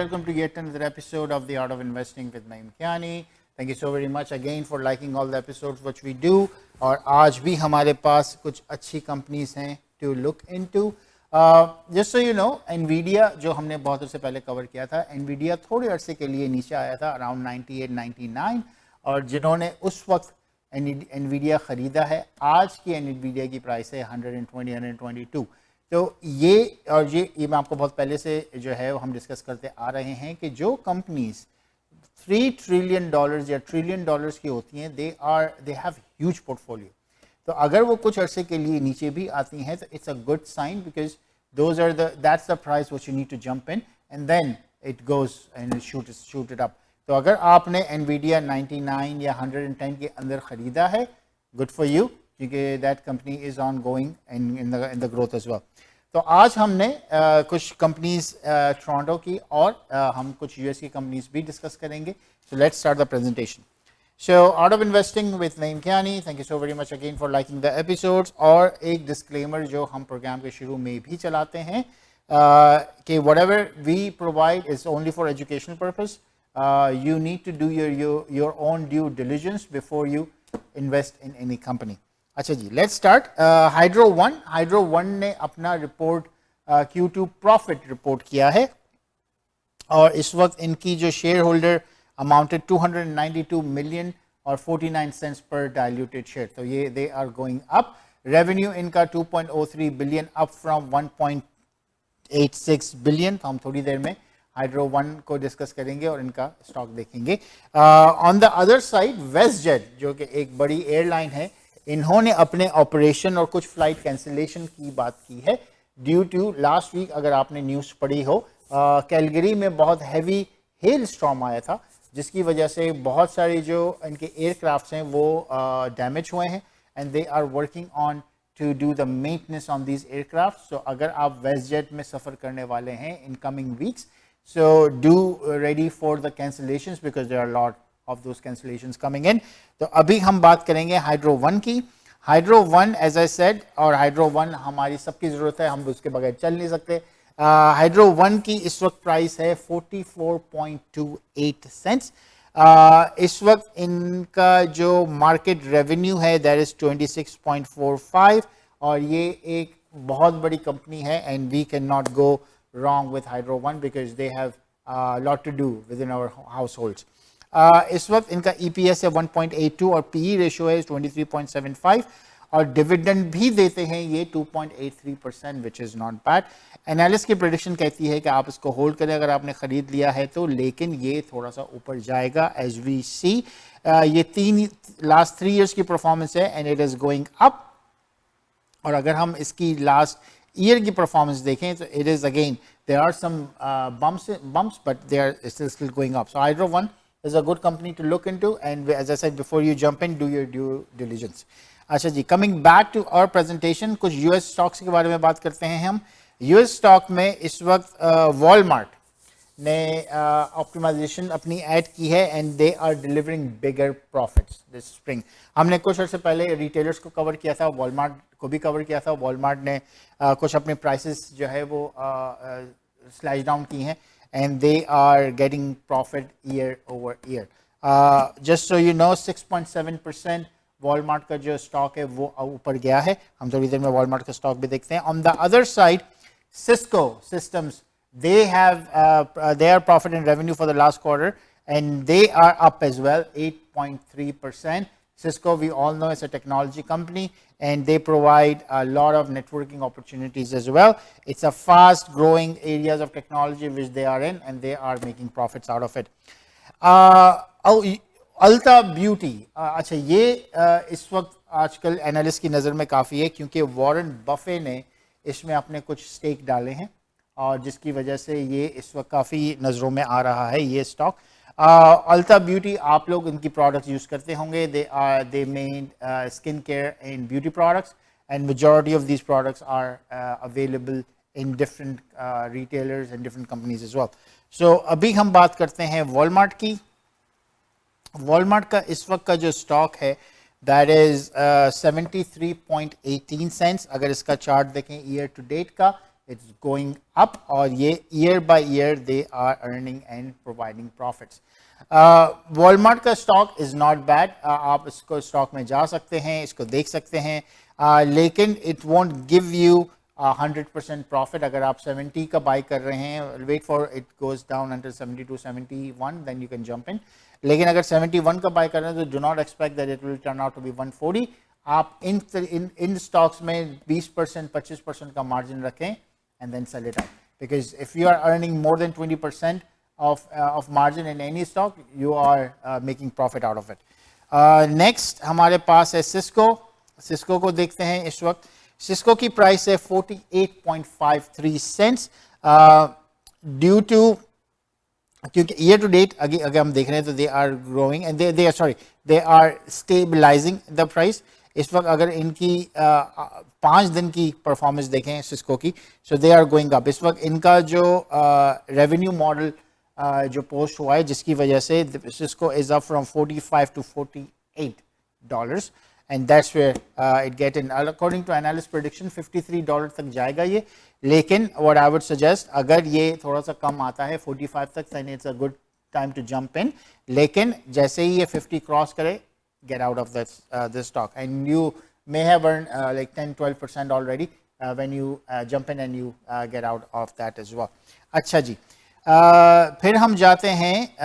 welcome to yet another episode of The Art of Investing with Naeem Kiani. Thank you so very much again for liking all the episodes which we do. और आज भी हमारे पास कुछ अच्छी companies हैं to look into. Just so you know, Nvidia जो हमने बहुत अर्से पहले कवर किया था, Nvidia थोड़े अरसे के लिए नीचे आया था अराउंड 98-99, और जिन्होंने उस वक्त Nvidia ख़रीदा है, आज की Nvidia की प्राइस है 120-122. तो ये मैं आपको बहुत पहले से जो है वो हम डिस्कस करते आ रहे हैं कि जो कंपनीज $3 ट्रिलियन या $1 ट्रिलियन की होती हैं, दे हैव ह्यूज पोर्टफोलियो. तो अगर वो कुछ अरसे के लिए नीचे भी आती हैं तो it's a good sign, because that's the price which you need to jump in and then it goes and shoot it up. तो अगर आपने Nvidia 99 या 110 के अंदर ख़रीदा है, गुड फॉर यू, क्योंकि that company is on going in the growth as well. तो आज हमने कुछ कंपनीज टोरंटो की और हम कुछ यूएस की कंपनीज भी डिस्कस करेंगे. So let's start the presentation. So art of investing with Naeem Kiani, thank you so very much again for liking the episodes. और एक डिस्क्लेमर जो हम प्रोग्राम के शुरू में भी चलाते हैं कि whatever we provide is only for educational purpose. You need to do your own due diligence before you invest in any company. अच्छा जी, let's start. Hydro One ने अपना रिपोर्ट Q2 प्रॉफिट रिपोर्ट किया है और इस वक्त इनकी जो शेयर होल्डर अमाउंटेड 292 मिलियन और 49 सेंट्स पर डायल्यूटेड शेयर. तो ये they are going up. Revenue इनका 2.03 बिलियन अप फ्रॉम 1.86 बिलियन. तो हम थोड़ी देर में हाइड्रो वन को डिस्कस करेंगे और इनका स्टॉक देखेंगे. On the other side WestJet जो कि एक बड़ी एयरलाइन है, इन्होंने अपने ऑपरेशन और कुछ फ्लाइट कैंसिलेशन की बात की है ड्यू टू लास्ट वीक. अगर आपने न्यूज़ पढ़ी हो, कैलगरी में बहुत हैवी हेल स्टॉर्म आया था, जिसकी वजह से बहुत सारे जो इनके एयरक्राफ्ट्स हैं वो डैमेज हुए हैं and they are working on to do the maintenance on these aircraft. So अगर आप वेस्टजेट में सफ़र करने वाले हैं in coming weeks, so do ready for the cancellations because there are a lot of those cancellations coming in. तो अभी हम बात करेंगे हाइड्रो वन की. Hydro One as I said, और हाइड्रो वन हमारी सबकी ज़रूरत है, हम उसके बगैर चल नहीं सकते. हाइड्रो वन की इस वक्त प्राइस है 44.28 सेंट्स. इस वक्त इनका जो मार्केट रेवेन्यू है दैट इज़ 26.45, और ये एक बहुत बड़ी कंपनी है and we can not go wrong with Hydro One because they have a lot to do within our households. इस वक्त इनका EPS है 1.82 और PE रेशियो है 23.75, और डिविडेंड भी देते हैं ये 2.83%, which is not bad. Analyst की प्रेडिक्शन कहती है कि आप इसको होल्ड करें अगर आपने खरीद लिया है तो, लेकिन ये थोड़ा सा ऊपर जाएगा एज वी सी. ये लास्ट 3 इयर्स की परफॉर्मेंस है and it is going up. और अगर हम इसकी लास्ट ईयर की परफॉर्मेंस देखें तो it is again there are some bumps but they are still going up. So Hydro One is a good company to look into and as I said before you jump in, do your due diligence. अच्छा जी, coming back to our presentation, कुछ US stocks के बारे में बात करते हैं हम. यूएस स्टॉक में इस वक्त वॉलमार्ट ने ऑप्टिमाइजेशन अपनी ऐड की है and they are delivering bigger profits this spring. हमने कुछ अर्से पहले रिटेलर्स को कवर किया था, वॉलमार्ट को भी कवर किया था. वॉलमार्ट ने कुछ अपने प्राइसेस जो है वो स्लैश डाउन की हैं and they are getting profit year over year. Just so you know 6.7% Walmart का जो स्टॉक है वो ऊपर गया है. हम थोड़ी देर में वॉलमार्ट का स्टॉक भी देखते हैं. On the other side Cisco systems, they have their profit and revenue for the last quarter and they are up as well 8.3%. Cisco, we all know, is a technology company and they provide a lot of networking opportunities as well. It's a fast growing areas of technology which they are in and they are making profits out of it. Ulta Beauty, अच्छा ये इस वक्त आजकल analyst की नज़र में काफ़ी है क्योंकि वॉरेन बफे ने इसमें अपने कुछ स्टेक डाले हैं और जिसकी वजह से ये इस वक्त काफ़ी नज़रों में आ रहा है ये स्टॉक. अल्ता ब्यूटी, आप लोग इनकी प्रोडक्ट्स यूज़ करते होंगे. They made skin care and beauty products and majority of these products are available in different retailers and different companies as well. So अभी हम बात करते हैं वॉलमार्ट की. वॉलमार्ट का इस वक्त का जो स्टॉक है दैट इज़ 73.18 सेंट्स. अगर इसका चार्ट देखें ईयर टू डेट का it's going up, और ये year by year they are earning and providing profits. Walmart का स्टॉक इज नॉट बैड, आप इसको स्टॉक में जा सकते हैं, इसको देख सकते हैं, लेकिन it won't give you 100% profit. अगर आप 70 का बाय कर रहे हैं, wait for it goes down until 72 71, then you can jump in. लेकिन अगर 71 का बाय कर रहे हैं तो do not expect that it will turn out to be 140. आप इन स्टॉक्स में 20% 25% का मार्जिन रखें and then sell it out, because if you are earning more than 20% of margin in any stock, you are making profit out of it. Next हमारे पास है Cisco. Cisco को देखते हैं. इस वक्त Cisco की प्राइस है 48.53 cents. Due to, क्योंकि year to date अगर हम देख रहे हैं तो they are growing and they are stabilizing the price. इस वक्त अगर इनकी 5 दिन की परफॉर्मेंस देखें Cisco की, so they are going up. इस वक्त इनका जो रेवेन्यू मॉडल जो पोस्ट हुआ है, जिसकी वजह से Cisco is up from 45 to 48 dollars, and that's where it get in. According to analyst prediction 53 dollar तक जाएगा ये, लेकिन what I would suggest, अगर ये थोड़ा सा कम आता है 45 तक, then it's a good time to jump in. लेकिन जैसे ही ये 50 क्रॉस करे, get out of this stock, and you may have earned like 10-12% already when you jump in and you get out of that as well. अच्छा जी, फिर हम जाते हैं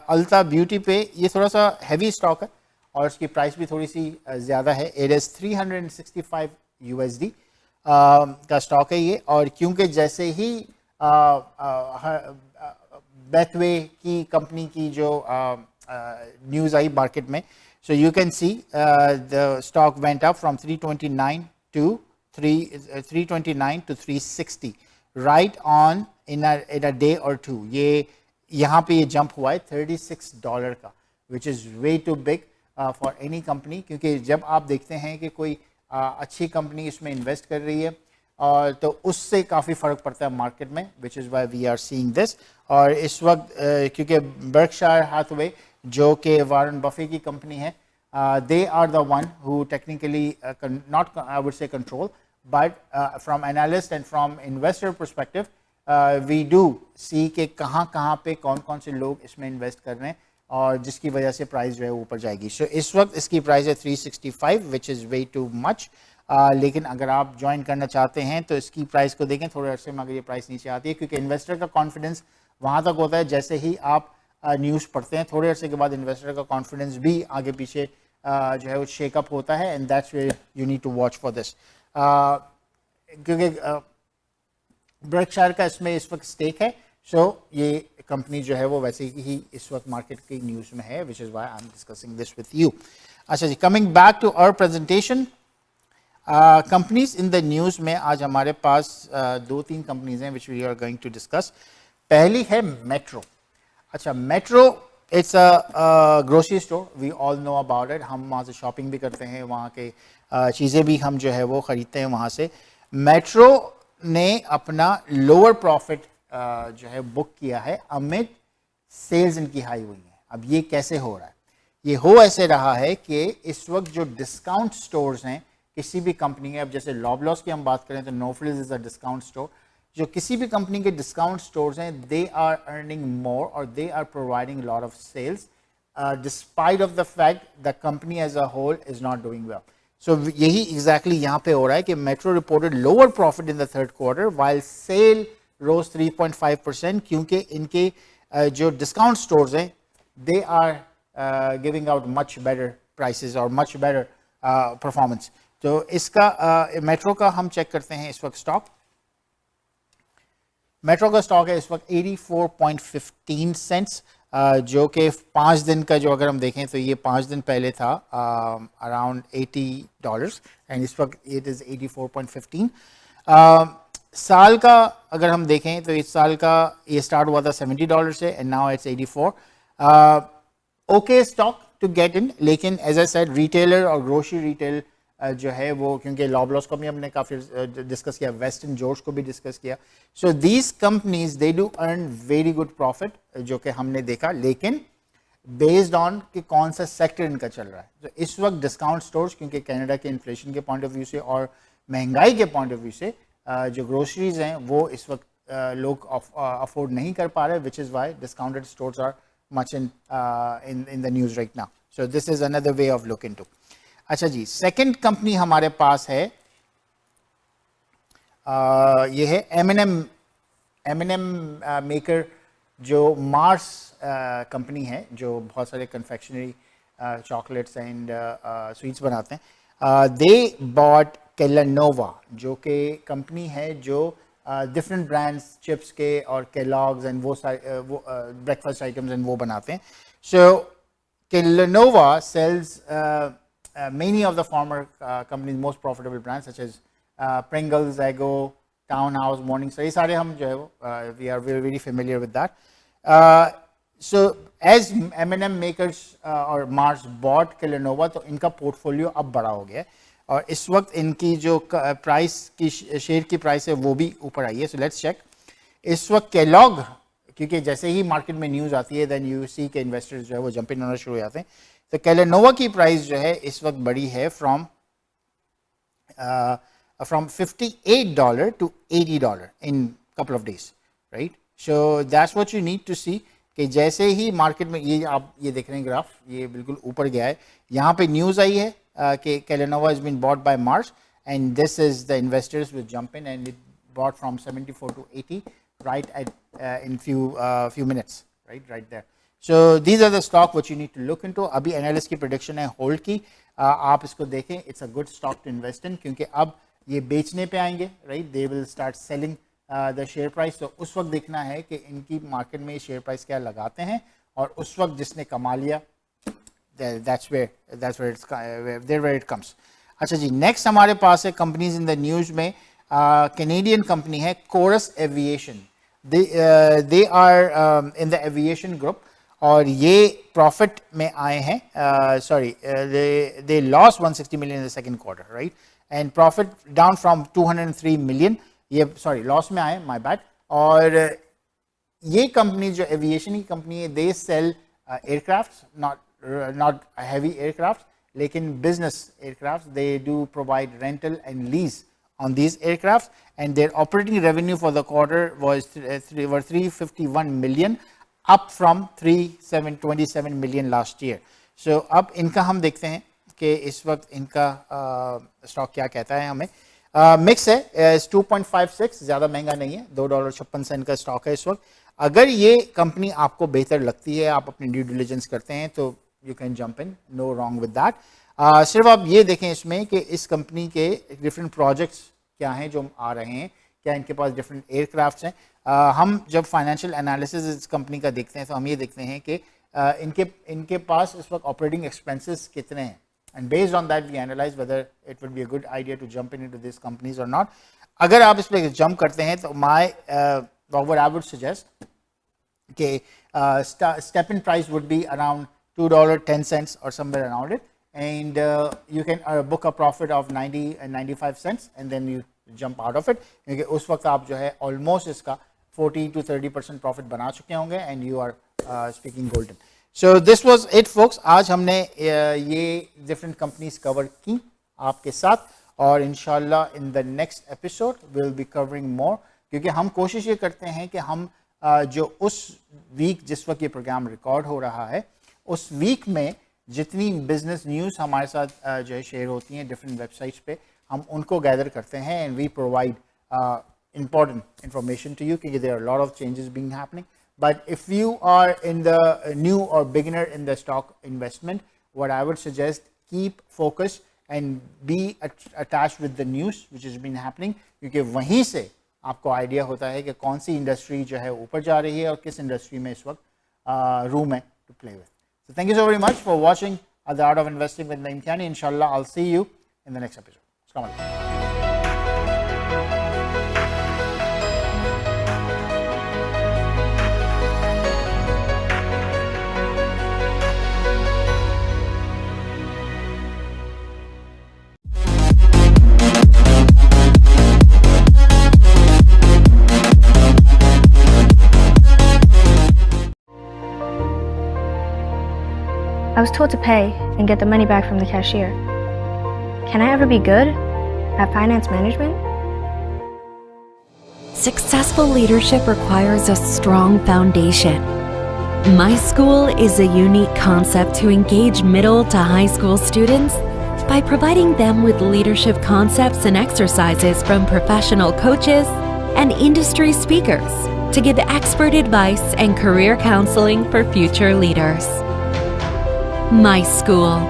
अल्ता beauty पे. ये थोड़ा सा हैवी स्टॉक है और इसकी प्राइस भी थोड़ी सी ज़्यादा है. इट इज़ 365 USD का स्टॉक है ये, और क्योंकि जैसे ही बेथवे की कंपनी की जो न्यूज़ आई मार्केट में, so you can see the stock went up from 329 to 360 right on in a day or two. ये यहाँ पे ये जंप हुआ है $36 का, which is way too big for any company. क्योंकि जब आप देखते हैं कि कोई अच्छी कंपनी इसमें इन्वेस्ट कर रही है, और तो उससे काफ़ी फ़र्क पड़ता है मार्केट में, which is why we are seeing this. और इस वक्त क्योंकि बर्कशायर हाथवे जो कि वारन बफे की कंपनी है, they are the one who technically not I would say control, but from analyst and from investor perspective we do see कि कहाँ पे कौन से लोग इसमें इन्वेस्ट कर रहे हैं, और जिसकी वजह से प्राइस जो है ऊपर जाएगी. सो इस वक्त इसकी प्राइस है 365, which is way too much. लेकिन अगर आप ज्वाइन करना चाहते हैं तो इसकी प्राइस को देखें थोड़े अरसे में, अगर ये प्राइस नीचे आती है, क्योंकि इन्वेस्टर का कॉन्फिडेंस वहाँ तक होता है जैसे ही आप न्यूज़ पढ़ते हैं, थोड़े अरसे के बाद इन्वेस्टर का कॉन्फिडेंस भी आगे पीछे जो है वो शेकअप होता है, and that's where you need to watch for this. क्योंकि बर्कशायर का इसमें इस वक्त स्टेक है, सो ये कंपनी जो है वो वैसे ही इस वक्त मार्केट की न्यूज़ में है, which is why I am discussing this with you. अच्छा जी, coming back to our presentation, companies in the news में आज हमारे पास 2-3 कंपनीज हैं which we are going to discuss. पहली है मेट्रो. अच्छा, Metro it's a grocery store, we all know about it. हम वहाँ से शॉपिंग भी करते हैं, वहाँ के चीज़ें भी हम जो है वो ख़रीदते हैं वहाँ से. मेट्रो ने अपना लोअर प्रॉफिट जो है बुक किया है अमिड सेल्स इनकी हाई हुई है. अब ये कैसे हो रहा है? ये हो ऐसे रहा है कि इस वक्त जो डिस्काउंट स्टोर्स हैं किसी भी कंपनी के, अब जैसे लॉबलॉस की हम बात करें तो No Frills is a discount store, जो किसी भी कंपनी के डिस्काउंट स्टोर्स हैं, दे आर अर्निंग मोर और they are providing lot of sales despite of the fact the company as a whole is not doing well. So यही exactly यहाँ पे हो रहा है कि Metro reported lower profit in the third quarter while sale rose 3.5%, क्योंकि इनके जो डिस्काउंट स्टोर्स हैं they are giving out much better prices और मच बेटर परफॉर्मेंस. तो इसका मेट्रो का हम चेक करते हैं इस वक्त स्टॉक. मेट्रो का स्टॉक है इस वक्त 84.15 सेंट्स, जो कि 5 दिन का जो अगर हम देखें तो ये 5 दिन पहले था अराउंड $80, एंड इस वक्त इट इज़ 84.15. साल का अगर हम देखें तो इस साल का ये स्टार्ट हुआ था $70 से, and now it's 84. Okay stock to get in, लेकिन एज आई सेड रिटेलर और ग्रोसरी रिटेल जो है वो, क्योंकि लॉबलॉस को भी हमने काफ़ी डिस्कस किया, वेस्टर्न जॉर्ज को भी डिस्कस किया. So these companies they do earn very good profit जो कि हमने देखा, लेकिन बेस्ड ऑन कि कौन सा सेक्टर इनका चल रहा है. तो इस वक्त डिस्काउंट स्टोर्स, क्योंकि कनाडा के इन्फ्लेशन के पॉइंट ऑफ व्यू से और महंगाई के पॉइंट ऑफ व्यू से जो ग्रोसरीज हैं वो इस वक्त लोग अफोर्ड नहीं कर पा रहे, which is why discounted stores are much in the news right now. So this is another way of look into. अच्छा जी, सेकंड कंपनी हमारे पास है, ये है M&M मेकर, जो मार्स कंपनी है जो बहुत सारे कन्फेक्शनरी चॉकलेट्स एंड स्वीट्स बनाते हैं. दे बॉट केलानोवा, जो कि कंपनी है जो डिफरेंट ब्रांड्स चिप्स के और केलॉग्स एंड वो ब्रेकफास्ट आइटम्स एंड वो बनाते हैं. सो केलानोवा sales many of the former company's most profitable brands such as Pringles, Eggo, Townhouse, Morningstar. ये सारे हम जो है वो we are very familiar with that. So as M&M makers और Mars bought Kellanova, तो इनका पोर्टफोलियो अब बड़ा हो गया है और इस वक्त इनकी जो प्राइस की शेयर की प्राइस है वो भी ऊपर आई है. So let's check. इस वक्त केलॉग, क्योंकि जैसे ही मार्केट में न्यूज़ आती है देन यू सी के इन्वेस्टर्स जो है वो जंप इन होना शुरू हो जाते हैं. तो केलानोवा की प्राइस जो है इस वक्त बढ़ी है from $58 to $80 in couple of days, right. So that's what you need to see कि जैसे ही मार्केट में ये आप ये देख रहे हैं ग्राफ, ये बिल्कुल ऊपर गया है. यहाँ पे न्यूज़ आई है कि Kellanova has been bought by Mars and this is the investors will jump in and it bought from 74 to 80 right at in few minutes, right there. So these are the stock which you need to look into. अभी analyst की prediction है hold की, आप इसको देखें. It's a good stock to invest in, क्योंकि अब ये बेचने पे आएंगे, right. They will start selling the share price. तो उस वक्त देखना है कि इनकी मार्केट में शेयर प्राइस क्या लगाते हैं और उस वक्त जिसने कमा लिया, that's where it comes. अच्छा जी, नेक्स्ट हमारे पास है कंपनीज इन द न्यूज़ में. कैनेडियन कंपनी है Chorus Aviation. They are in the aviation group और ये प्रॉफिट में आए हैं. Sorry, they loss 160 million in the second quarter, right, and profit down from 203 million. ये सॉरी लॉस में आए, माय बैड. और ये कंपनी जो एविएशन की कंपनी है, they sell aircraft, not heavy aircraft लेकिन business aircraft. They do provide rental and lease on these aircrafts, and their operating revenue for the quarter was $351 million, up from $327 million last year. So अब इनका हम देखते हैं कि इस वक्त इनका स्टॉक क्या कहता है हमें. मिक्स है, 2.56, ज़्यादा महंगा नहीं है, $2.56 का स्टॉक है इस वक्त. अगर ये कंपनी आपको बेहतर लगती है, आप अपनी ड्यू डिलिजेंस करते हैं, तो you can jump in, no wrong with that. सिर्फ आप ये देखें इसमें कि इस कंपनी के डिफरेंट प्रोजेक्ट्स क्या हैं जो आ रहे हैं, क्या इनके पास डिफरेंट एयरक्राफ्ट्स हैं. हम जब फाइनेंशियल एनालिसिस इस कंपनी का देखते हैं तो हम ये देखते हैं कि इनके पास इस वक्त ऑपरेटिंग एक्सपेंसेस कितने हैं, and based on that we analyse whether it would be a good idea to jump into this companies और नॉट. अगर आप इस पर जंप करते हैं तो व्हाट आई वुड सजेस्ट कि step in price would be around $2.10 or somewhere around it, and you can book a profit of 90 and 95 cents and then you jump out of it, क्योंकि उस वक्त आप जो है almost इसका 40 to 30% profit बना चुके होंगे and you are speaking golden. So this was it folks. आज हमने ये डिफरेंट कंपनीज कवर की आपके साथ और इंशाल्लाह in the next episode will be covering more, क्योंकि हम कोशिश ये करते हैं कि हम जो उस वीक जिस वक्त ये प्रोग्राम रिकॉर्ड हो रहा है उस वीक में जितनी बिजनेस न्यूज़ हमारे साथ जो है शेयर होती हैं डिफरेंट वेबसाइट्स पे, हम उनको गैदर करते हैं and we provide important information to you, क्योंकि there are a lot of changes being happening. But if you are in the new or beginner in the stock investment, what I would suggest, keep focused and be attached with the news which has been happening, क्योंकि वहीं से आपको idea होता है कि कौन सी industry जो है ऊपर जा रही है और किस इंडस्ट्री में इस वक्त रूम है to play with. So thank you so very much for watching The Art of Investing with Naeem Kiani. Inshallah, I'll see you in the next episode. Assalamu alaikum. I was told to pay and get the money back from the cashier. Can I ever be good at finance management? Successful leadership requires a strong foundation. My School is a unique concept to engage middle to high school students by providing them with leadership concepts and exercises from professional coaches and industry speakers to give expert advice and career counseling for future leaders. My School,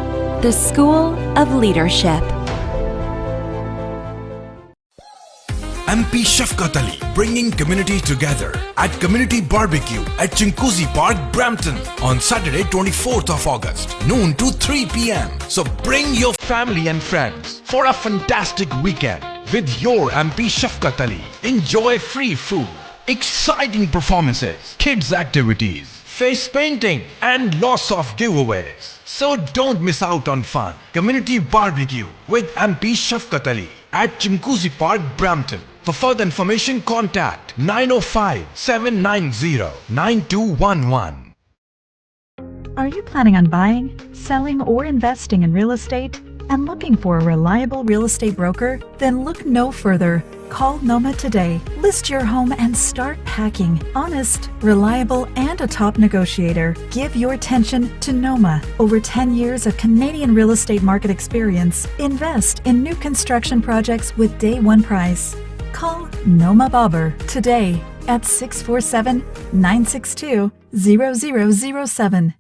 the School of Leadership. MP Shafqat Ali bringing community together at Community Barbecue at Chinguzi Park, Brampton on Saturday 24th of August, noon to 3 p.m. So bring your family and friends for a fantastic weekend with your MP Shafqat Ali. Enjoy free food, exciting performances, kids activities, face painting and lots of giveaways. So don't miss out on fun. Community Barbecue with MP Shafqat Ali at Chinguzi Park, Brampton. For further information, contact 905-790-9211. Are you planning on buying, selling, or investing in real estate and looking for a reliable real estate broker? Then look no further. Call Noma today. List your home and start packing. Honest, reliable, and a top negotiator. Give your attention to Noma. Over 10 years of Canadian real estate market experience. Invest in new construction projects with day one price. Call Noma Bobber today at 647-962-0007.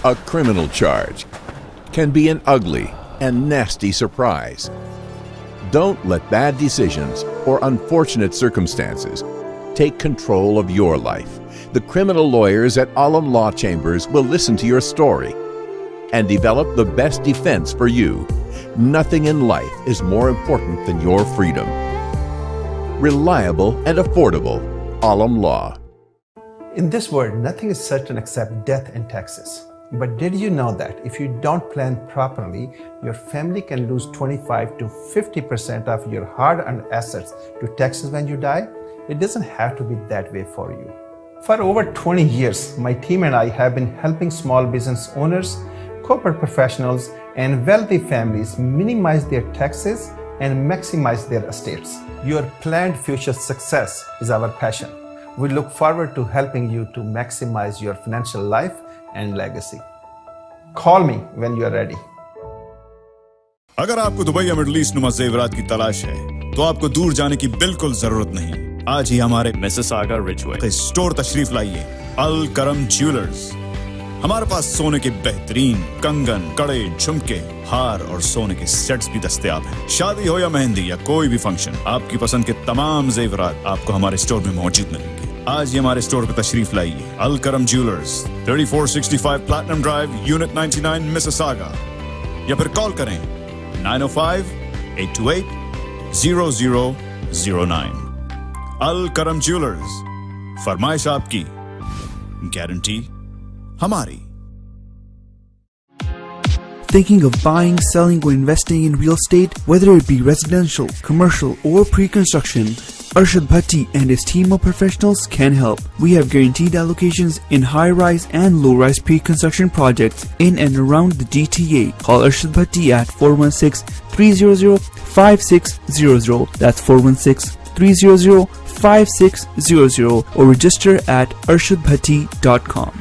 A criminal charge can be an ugly and nasty surprise. Don't let bad decisions or unfortunate circumstances take control of your life. The criminal lawyers at Alam Law Chambers will listen to your story and develop the best defense for you. Nothing in life is more important than your freedom. Reliable and affordable. Alam Law. In this world, nothing is certain except death and taxes. But did you know that if you don't plan properly, your family can lose 25 to 50% of your hard-earned assets to taxes when you die? It doesn't have to be that way for you. For over 20 years, my team and I have been helping small business owners, corporate professionals, and wealthy families minimize their taxes and maximize their estates. Your planned future success is our passion. We look forward to helping you to maximize your financial life and legacy. Call me when you are ready. अगर आपको Dubai या middle east नुमा जेवरात की तलाश है, तो आपको दूर जाने की बिल्कुल जरूरत नहीं। आज ही हमारे मिसिसागा रिजवे स्टोर तशरीफ लाइए। अल करम ज्वेलर्स। हमारे पास सोने के बेहतरीन कंगन, कड़े, झुमके, हार और सोने के सेट्स भी दस्तयाब हैं। शादी हो या मेहंदी या कोई भी फंक्शन, आपकी पसंद के तमाम जेवरात आपको हमारे स्टोर में मौजूद मिलेंगे। आज ही हमारे स्टोर पर तशरीफ लाइए। अल करम jewellers, 3465 platinum drive, unit 99, Mississauga. या फिर कॉल करें 905-828-0009। अल करम ज्वेलर्स, फरमाइश आपकी, गारंटी हमारी। Thinking of buying, selling, or investing in real estate, whether it be residential, commercial, or pre-construction, Arshad Bhatti and his team of professionals can help. We have guaranteed allocations in high-rise and low-rise pre-construction projects in and around the GTA. Call Arshad Bhatti at 416-300-5600. That's 416-300-5600 or register at arshadbhatti.com.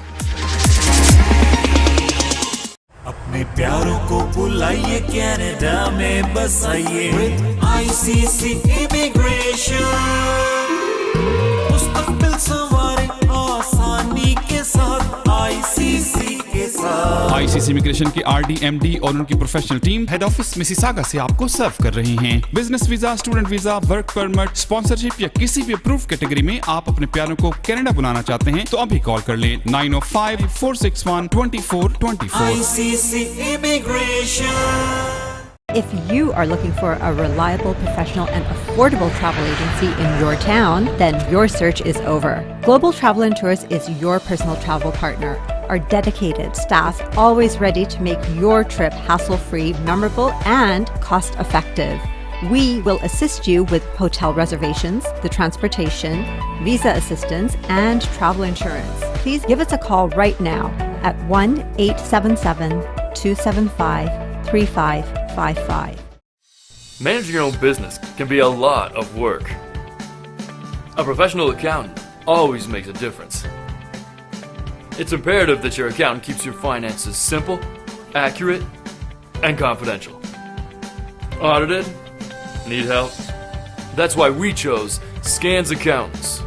अपने प्यारों को बुलाइए Canada में बसाइए with ICC Immigration। मुस्तकबिल सवारे आसानी के साथ ICC के साथ। आईसीसी इमिग्रेशन के आरडी, एमडी और उनकी professional team head office Mississauga से आपको सर्व कर रही हैं। Business visa, student visa, work permit, sponsorship या किसी भी अप्रूव कैटेगरी में आप अपने प्यारों को कनाडा बुलाना चाहते हैं तो अभी कॉल कर लें 905-461-2424। ICC Immigration. If you are looking for a reliable, professional, and affordable travel agency in your town, then your search is over. Global Travel and Tours is your personal travel partner. Our dedicated staff always ready to make your trip hassle-free, memorable, and cost-effective. We will assist you with hotel reservations, the transportation, visa assistance, and travel insurance. Please give us a call right now at 1-877-275-3555. Managing your own business can be a lot of work. A professional accountant always makes a difference. It's imperative that your accountant keeps your finances simple, accurate, and confidential. Audited? Need help? That's why we chose Scans Accountants.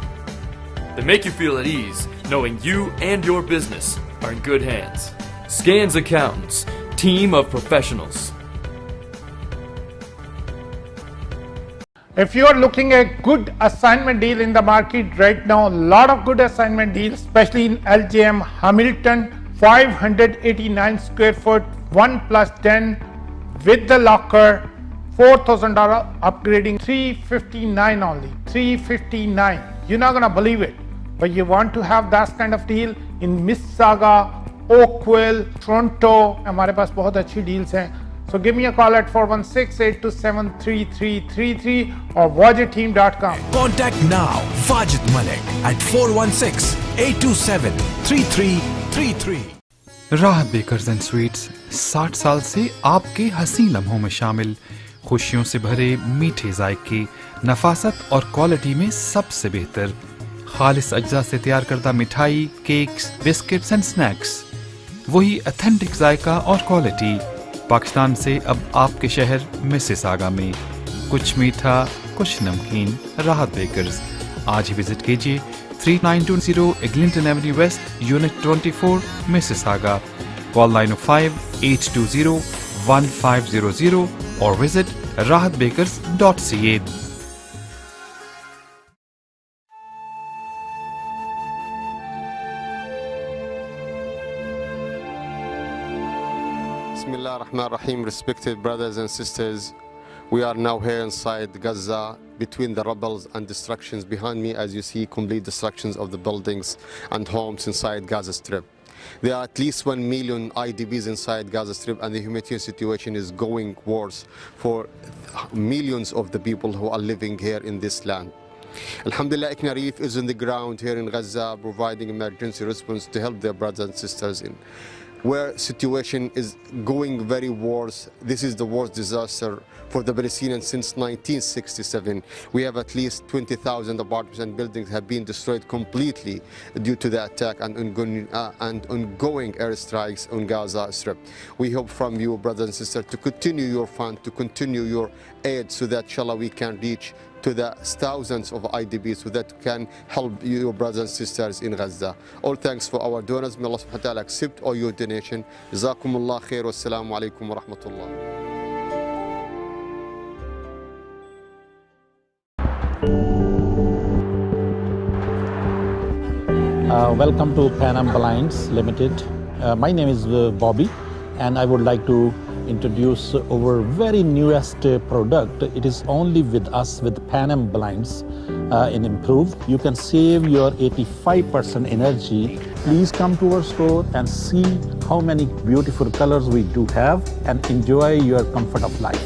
They make you feel at ease knowing you and your business are in good hands. Scans Accountants, team of professionals. If you are looking at good assignment deal in the market right now, a lot of good assignment deals, especially in LJM Hamilton, 589 square foot, 1+10 with the locker, $4,000 upgrading, $359 only, $359. You're not gonna believe it, but you want to have that kind of deal in Mississauga, Oakville, Toronto. हमारे पास बहुत अच्छी deals हैं. So give me a call at 416-827-3333 or wajidteam.com. Contact now Wajid Malik at 416-827-3333. राहत bakers and sweets 60 साल से आपके हसीन लम्हों में शामिल, खुशियों से भरे मीठे जायके, नफासत और क्वालिटी में सबसे बेहतर, खालिस अज्जा से तैयार करदा मिठाई, केक्स, बिस्किट्स एंड स्नैक्स, वही ऑथेंटिक जायका और क्वालिटी। पाकिस्तान से अब आपके शहर मिसिसागा में, कुछ मीठा कुछ नमकीन। राहत बेकर्स, आज ही विजिट कीजिए 3920 Eglinton Avenue West, unit 24, Mississauga. Call 905-820-1500 और visit rahatbakers.ca. Bismillah ar-Rahman ar-Rahim. Respected brothers and sisters, we are now here inside Gaza between the rubbles and destructions. Behind me, as you see, complete destructions of the buildings and homes inside Gaza Strip. There are at least 1 million IDPs inside Gaza Strip, and the humanitarian situation is going worse for millions of the people who are living here in this land. Alhamdulillah, Iknarif is on the ground here in Gaza providing emergency response to help their brothers and sisters in where situation is going very worse. This is the worst disaster for the Palestinians since 1967. We have at least 20,000 apartments and buildings have been destroyed completely due to the attack and ongoing airstrikes on Gaza Strip. We hope from you, brothers and sisters, to continue your fund, to continue your aid, so that inshallah we can reach to the thousands of IDPs so that can help your brothers and sisters in Gaza. All thanks for our donors. May Allah subhanahu wa ta'ala accept all your donation. Jazakumullah khair. Wassalamu alaikum wa rahmatullah. Welcome to Pan Am Blinds Limited. My name is Bobby, and I would like to introduce our very newest product. It is only with us with Pan Am Blinds in Improve. You can save your 85% energy. Please come to our store and see how many beautiful colors we do have and enjoy your comfort of life.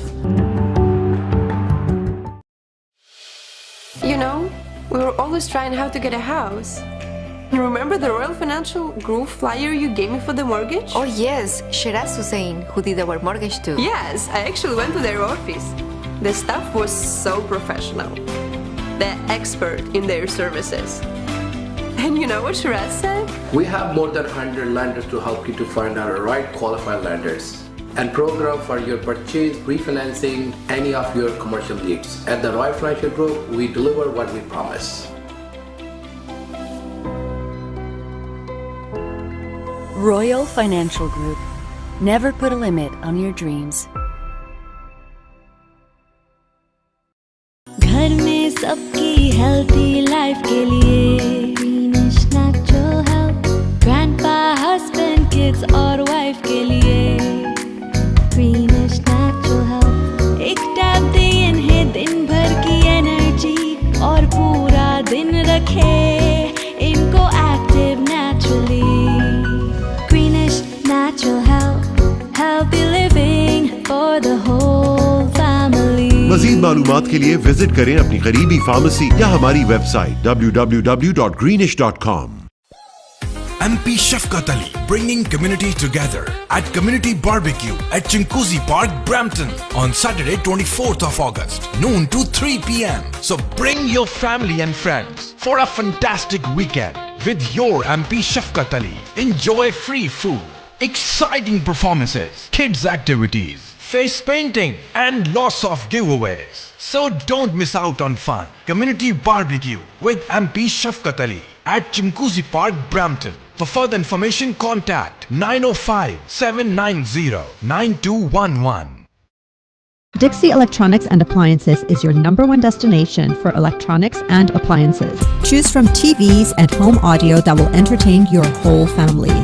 You know, we were always trying how to get a house. Remember the Royal Financial Group flyer you gave me for the mortgage? Oh yes, Shiraz Hussain, who did our mortgage too. Yes, I actually went to their office. The staff was so professional. They're expert in their services. And you know what Shiraz said? We have more than 100 lenders to help you to find our right qualified lenders and program for your purchase, refinancing, any of your commercial needs. At the Royal Financial Group, we deliver what we promise. Royal Financial Group. Never put a limit on your dreams. घर में सबकी healthy life के लिए Greenish Natural Health. Grandpa, husband, kids और wife के लिए Greenish Natural Health. एक tab दे इन्हें दिन भर की energy और पूरा दिन रखे इनको active naturally. Greenish Natural Health. Healthy living for the whole family. मज़ीद मालूमात के लिए विजिट करें अपनी करीबी फार्मेसी या हमारी website www.greenish.com. MP Shafqat Ali, bringing community together at Community Barbecue at Chinkuzi Park, Brampton on Saturday 24th of August, noon to 3 p.m. So bring your family and friends for a fantastic weekend with your MP Shafqat Ali. Enjoy free food, exciting performances, kids activities, face painting and lots of giveaways. So don't miss out on fun. Community Barbecue with MP Shafqat Ali at Chinkuzi Park, Brampton. For further information, contact 905-790-9211. Dixie Electronics and Appliances is your #1 destination for electronics and appliances. Choose from TVs and home audio that will entertain your whole family,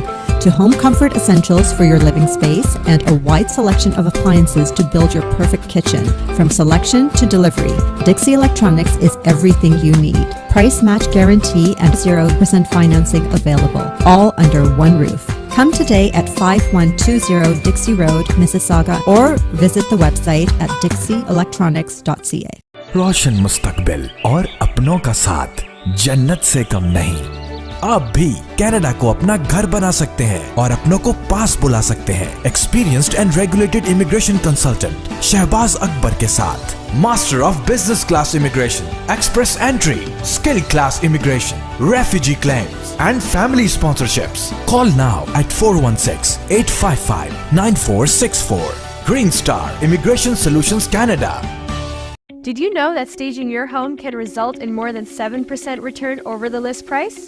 to home comfort essentials for your living space, and a wide selection of appliances to build your perfect kitchen. From selection to delivery, Dixie Electronics is everything you need. Price match guarantee and 0% financing available, all under one roof. Come today at 5120 Dixie Road, Mississauga, or visit the website at dixieelectronics.ca. रोशन मुस्तकबिल और अपनों का साथ जन्नत से कम नहीं। आप भी कनाडा को अपना घर बना सकते हैं और अपनों को पास बुला सकते हैं। Experienced and regulated immigration consultant Shahbaz Akbar के साथ master of business class immigration, express entry, skill class immigration, refugee claims and family sponsorships. Call now at 416-855-9464. Green Star Immigration Solutions Canada. Did you know that staging your home can result in more than 7% return over the list price?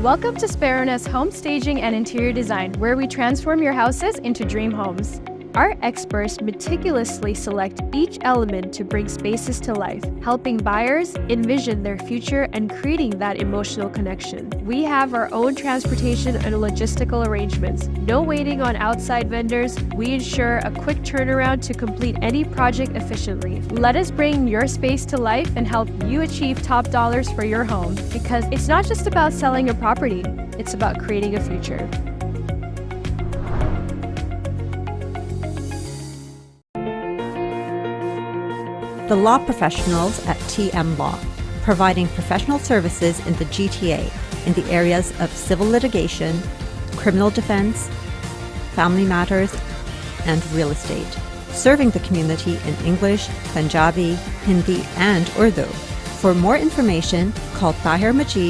Welcome to Sparoness Home Staging and Interior Design, where we transform your houses into dream homes. Our experts meticulously select each element to bring spaces to life, helping buyers envision their future and creating that emotional connection. We have our own transportation and logistical arrangements. No waiting on outside vendors. We ensure a quick turnaround to complete any project efficiently. Let us bring your space to life and help you achieve top dollars for your home, because it's not just about selling a property, it's about creating a future. The law professionals at TM Law, providing professional services in the GTA in the areas of civil litigation, criminal defense, family matters, and real estate. Serving the community in English, Punjabi, Hindi, and Urdu. For more information, call Tahir Majid